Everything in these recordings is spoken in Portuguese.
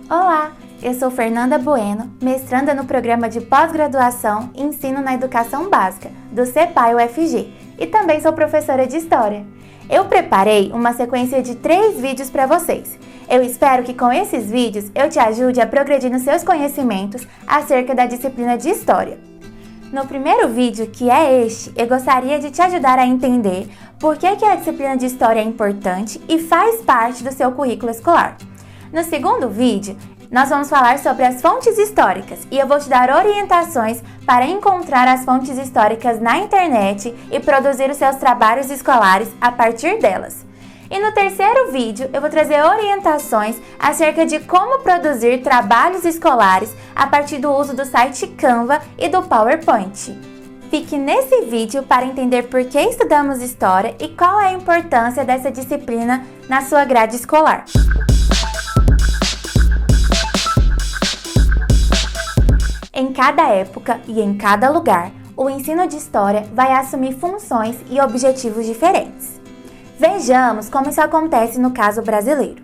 Olá, eu sou Fernanda Bueno, mestranda no programa de pós-graduação e ensino na educação básica, do CEPAI-UFG, e também sou professora de História. Eu preparei uma sequência de 3 vídeos para vocês. Eu espero que com esses vídeos eu te ajude a progredir nos seus conhecimentos acerca da disciplina de História. No primeiro vídeo, que é este, eu gostaria de te ajudar a entender por que a disciplina de História é importante e faz parte do seu currículo escolar. No segundo vídeo, nós vamos falar sobre as fontes históricas e eu vou te dar orientações para encontrar as fontes históricas na internet e produzir os seus trabalhos escolares a partir delas. E no terceiro vídeo, eu vou trazer orientações acerca de como produzir trabalhos escolares a partir do uso do site Canva e do PowerPoint. Fique nesse vídeo para entender por que estudamos História e qual é a importância dessa disciplina na sua grade escolar. Em cada época e em cada lugar, o ensino de História vai assumir funções e objetivos diferentes. Vejamos como isso acontece no caso brasileiro.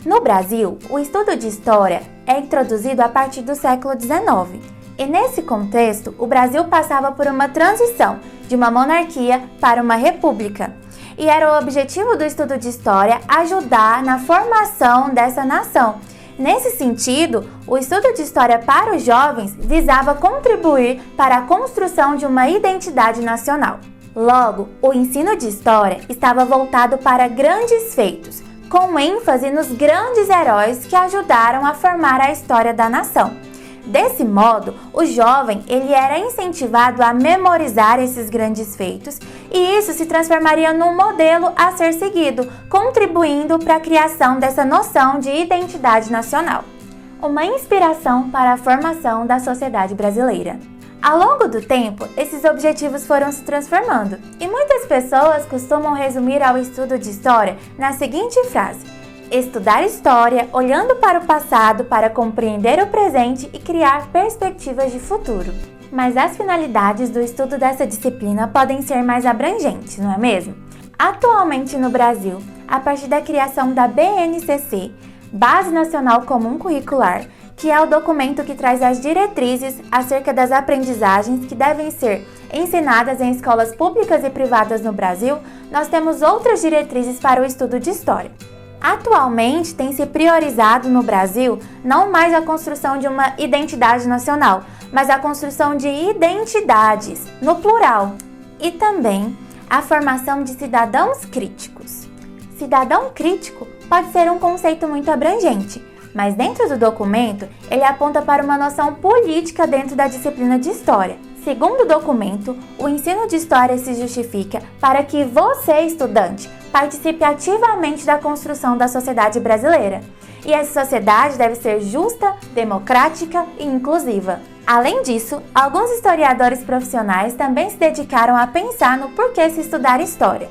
No Brasil, o estudo de História é introduzido a partir do século XIX. E nesse contexto, o Brasil passava por uma transição de uma monarquia para uma república. E era o objetivo do estudo de História ajudar na formação dessa nação. Nesse sentido, o estudo de História para os jovens visava contribuir para a construção de uma identidade nacional. Logo, o ensino de História estava voltado para grandes feitos, com ênfase nos grandes heróis que ajudaram a formar a história da nação. Desse modo, o jovem ele era incentivado a memorizar esses grandes feitos e isso se transformaria num modelo a ser seguido, contribuindo para a criação dessa noção de identidade nacional. Uma inspiração para a formação da sociedade brasileira. Ao longo do tempo, esses objetivos foram se transformando e muitas pessoas costumam resumir ao estudo de História na seguinte frase: estudar História olhando para o passado para compreender o presente e criar perspectivas de futuro. Mas as finalidades do estudo dessa disciplina podem ser mais abrangentes, não é mesmo? Atualmente no Brasil, a partir da criação da BNCC, Base Nacional Comum Curricular, que é o documento que traz as diretrizes acerca das aprendizagens que devem ser ensinadas em escolas públicas e privadas no Brasil, nós temos outras diretrizes para o estudo de História. Atualmente, tem se priorizado no Brasil não mais a construção de uma identidade nacional, mas a construção de identidades, no plural, e também a formação de cidadãos críticos. Cidadão crítico pode ser um conceito muito abrangente, mas dentro do documento, ele aponta para uma noção política dentro da disciplina de História. Segundo o documento, o ensino de História se justifica para que você, estudante, participe ativamente da construção da sociedade brasileira. E essa sociedade deve ser justa, democrática e inclusiva. Além disso, alguns historiadores profissionais também se dedicaram a pensar no porquê se estudar História.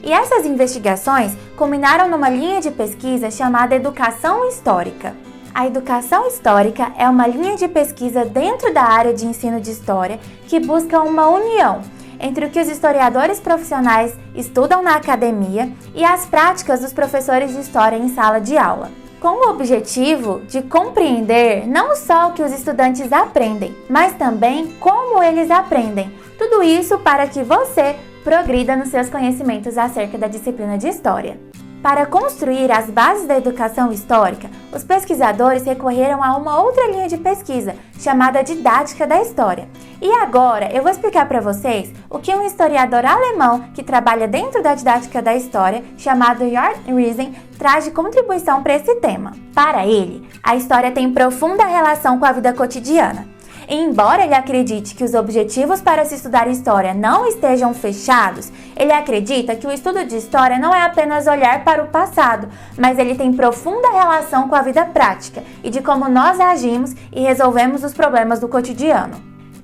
E essas investigações culminaram numa linha de pesquisa chamada Educação Histórica. A educação histórica é uma linha de pesquisa dentro da área de ensino de História que busca uma união entre o que os historiadores profissionais estudam na academia e as práticas dos professores de História em sala de aula, com o objetivo de compreender não só o que os estudantes aprendem, mas também como eles aprendem. Tudo isso para que você progrida nos seus conhecimentos acerca da disciplina de História. Para construir as bases da educação histórica, os pesquisadores recorreram a uma outra linha de pesquisa, chamada Didática da História. E agora eu vou explicar para vocês o que um historiador alemão que trabalha dentro da Didática da História, chamado Jörg Riesen, traz de contribuição para esse tema. Para ele, a história tem profunda relação com a vida cotidiana. E embora ele acredite que os objetivos para se estudar História não estejam fechados, ele acredita que o estudo de História não é apenas olhar para o passado, mas ele tem profunda relação com a vida prática e de como nós agimos e resolvemos os problemas do cotidiano.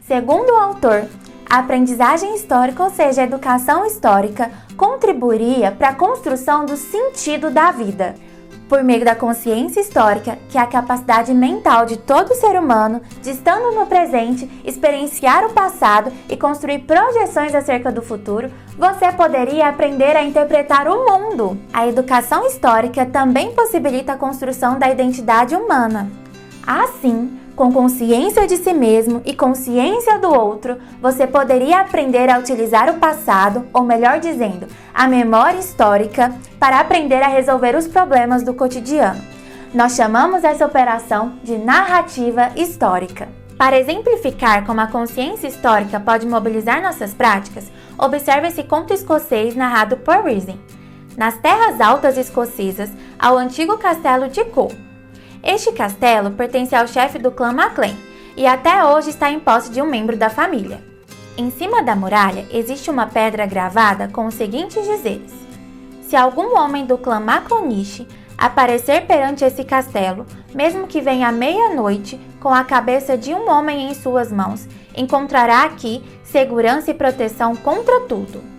Segundo o autor, a aprendizagem histórica, ou seja, a educação histórica, contribuiria para a construção do sentido da vida. por meio da consciência histórica, que é a capacidade mental de todo ser humano de, estando no presente, experienciar o passado e construir projeções acerca do futuro, você poderia aprender a interpretar o mundo. A educação histórica também possibilita a construção da identidade humana. Assim, com consciência de si mesmo e consciência do outro, você poderia aprender a utilizar o passado, ou melhor dizendo, a memória histórica, para aprender a resolver os problemas do cotidiano. Nós chamamos essa operação de narrativa histórica. Para exemplificar como a consciência histórica pode mobilizar nossas práticas, observe esse conto escocês narrado por Rising. Nas terras altas escocesas, ao antigo castelo de Cole. Este castelo pertence ao chefe do clã MacLean e até hoje está em posse de um membro da família. Em cima da muralha existe uma pedra gravada com os seguintes dizeres: se algum homem do clã Maclonish aparecer perante esse castelo, mesmo que venha à meia-noite com a cabeça de um homem em suas mãos, encontrará aqui segurança e proteção contra tudo.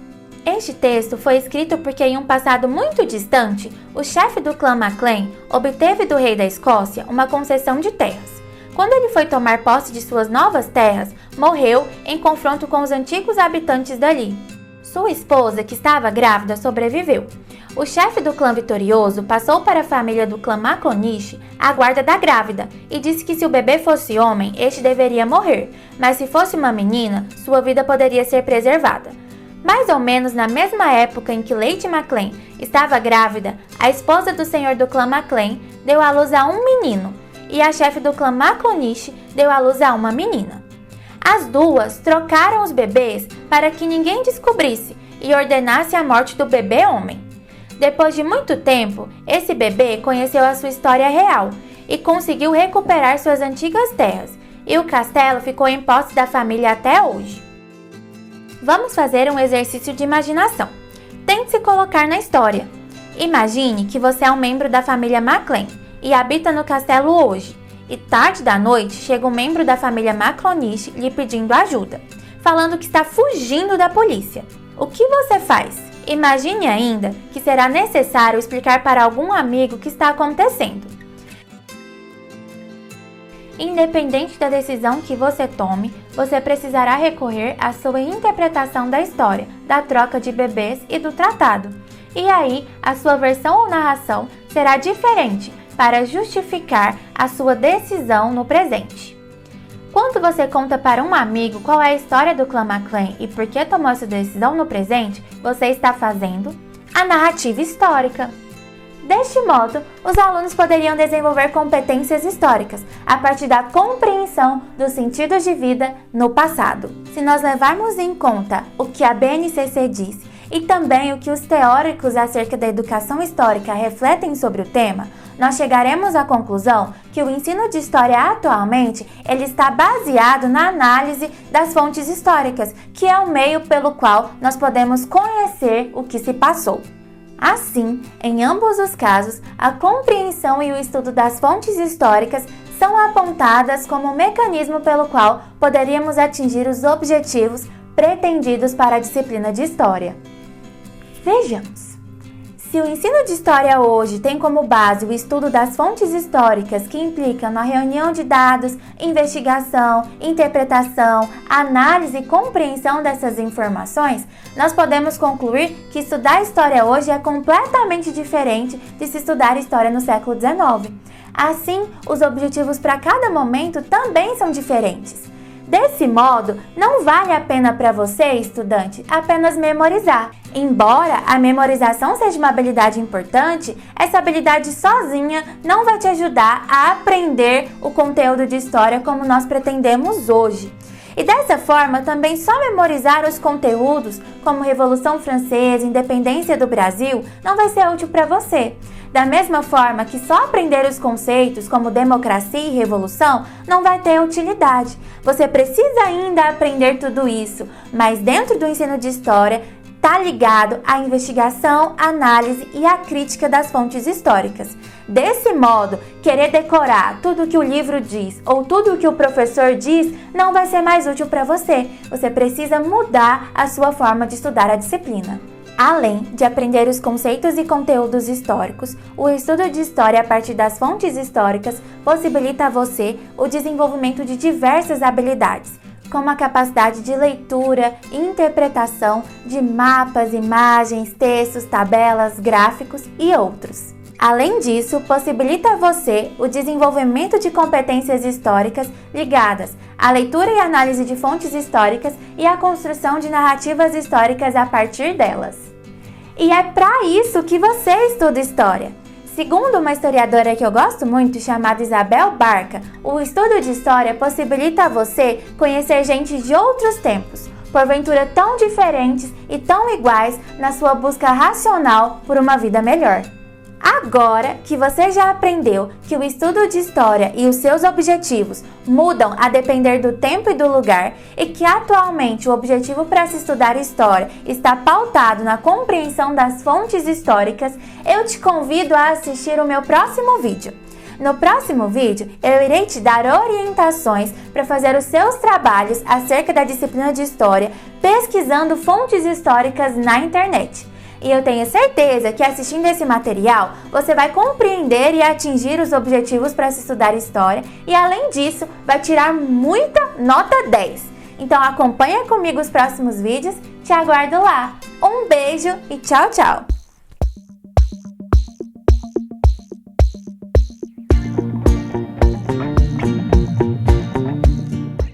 Este texto foi escrito porque em um passado muito distante, o chefe do clã MacLean obteve do rei da Escócia uma concessão de terras. Quando ele foi tomar posse de suas novas terras, morreu em confronto com os antigos habitantes dali. Sua esposa, que estava grávida, sobreviveu. O chefe do clã vitorioso passou para a família do clã Maclonish a guarda da grávida e disse que se o bebê fosse homem, este deveria morrer, mas se fosse uma menina, sua vida poderia ser preservada. Mais ou menos na mesma época em que Lady MacLean estava grávida, a esposa do senhor do clã MacLean deu à luz a um menino e a chefe do clã Maclonish deu à luz a uma menina. As duas trocaram os bebês para que ninguém descobrisse e ordenasse a morte do bebê homem. Depois de muito tempo, esse bebê conheceu a sua história real e conseguiu recuperar suas antigas terras, e o castelo ficou em posse da família até hoje. Vamos fazer um exercício de imaginação. Tente se colocar na história. Imagine que você é um membro da família MacLean e habita no castelo hoje, e tarde da noite chega um membro da família Maclonish lhe pedindo ajuda, falando que está fugindo da polícia. O que você faz? Imagine ainda que será necessário explicar para algum amigo o que está acontecendo. Independente da decisão que você tome, você precisará recorrer à sua interpretação da história, da troca de bebês e do tratado. E aí, a sua versão ou narração será diferente para justificar a sua decisão no presente. Quando você conta para um amigo qual é a história do clã MacLean e por que tomou essa decisão no presente, você está fazendo a narrativa histórica. Deste modo, os alunos poderiam desenvolver competências históricas a partir da compreensão dos sentidos de vida no passado. Se nós levarmos em conta o que a BNCC diz e também o que os teóricos acerca da educação histórica refletem sobre o tema, nós chegaremos à conclusão que o ensino de história atualmente ele está baseado na análise das fontes históricas, que é o meio pelo qual nós podemos conhecer o que se passou. Assim, em ambos os casos, a compreensão e o estudo das fontes históricas são apontadas como o mecanismo pelo qual poderíamos atingir os objetivos pretendidos para a disciplina de História. Vejamos. Se o ensino de História hoje tem como base o estudo das fontes históricas que implicam na reunião de dados, investigação, interpretação, análise e compreensão dessas informações, nós podemos concluir que estudar História hoje é completamente diferente de se estudar História no século XIX. Assim, os objetivos para cada momento também são diferentes. Desse modo, não vale a pena para você, estudante, apenas memorizar. Embora a memorização seja uma habilidade importante, essa habilidade sozinha não vai te ajudar a aprender o conteúdo de história como nós pretendemos hoje. E dessa forma, também só memorizar os conteúdos, como Revolução Francesa, Independência do Brasil, não vai ser útil para você. Da mesma forma que só aprender os conceitos como democracia e revolução não vai ter utilidade. Você precisa ainda aprender tudo isso, mas dentro do ensino de história está ligado à investigação, análise e à crítica das fontes históricas. Desse modo, querer decorar tudo o que o livro diz ou tudo o que o professor diz não vai ser mais útil para você. Você precisa mudar a sua forma de estudar a disciplina. Além de aprender os conceitos e conteúdos históricos, o estudo de história a partir das fontes históricas possibilita a você o desenvolvimento de diversas habilidades, como a capacidade de leitura e interpretação de mapas, imagens, textos, tabelas, gráficos e outros. Além disso, possibilita a você o desenvolvimento de competências históricas ligadas à leitura e análise de fontes históricas e à construção de narrativas históricas a partir delas. E é para isso que você estuda história. Segundo uma historiadora que eu gosto muito, chamada Isabel Barca, o estudo de história possibilita a você conhecer gente de outros tempos, porventura tão diferentes e tão iguais na sua busca racional por uma vida melhor. Agora que você já aprendeu que o estudo de história e os seus objetivos mudam a depender do tempo e do lugar e que atualmente o objetivo para se estudar história está pautado na compreensão das fontes históricas, eu te convido a assistir o meu próximo vídeo. No próximo vídeo, eu irei te dar orientações para fazer os seus trabalhos acerca da disciplina de história pesquisando fontes históricas na internet. E eu tenho certeza que assistindo esse material, você vai compreender e atingir os objetivos para se estudar história e, além disso, vai tirar muita nota 10. Então acompanha comigo os próximos vídeos, te aguardo lá. Um beijo e tchau, tchau!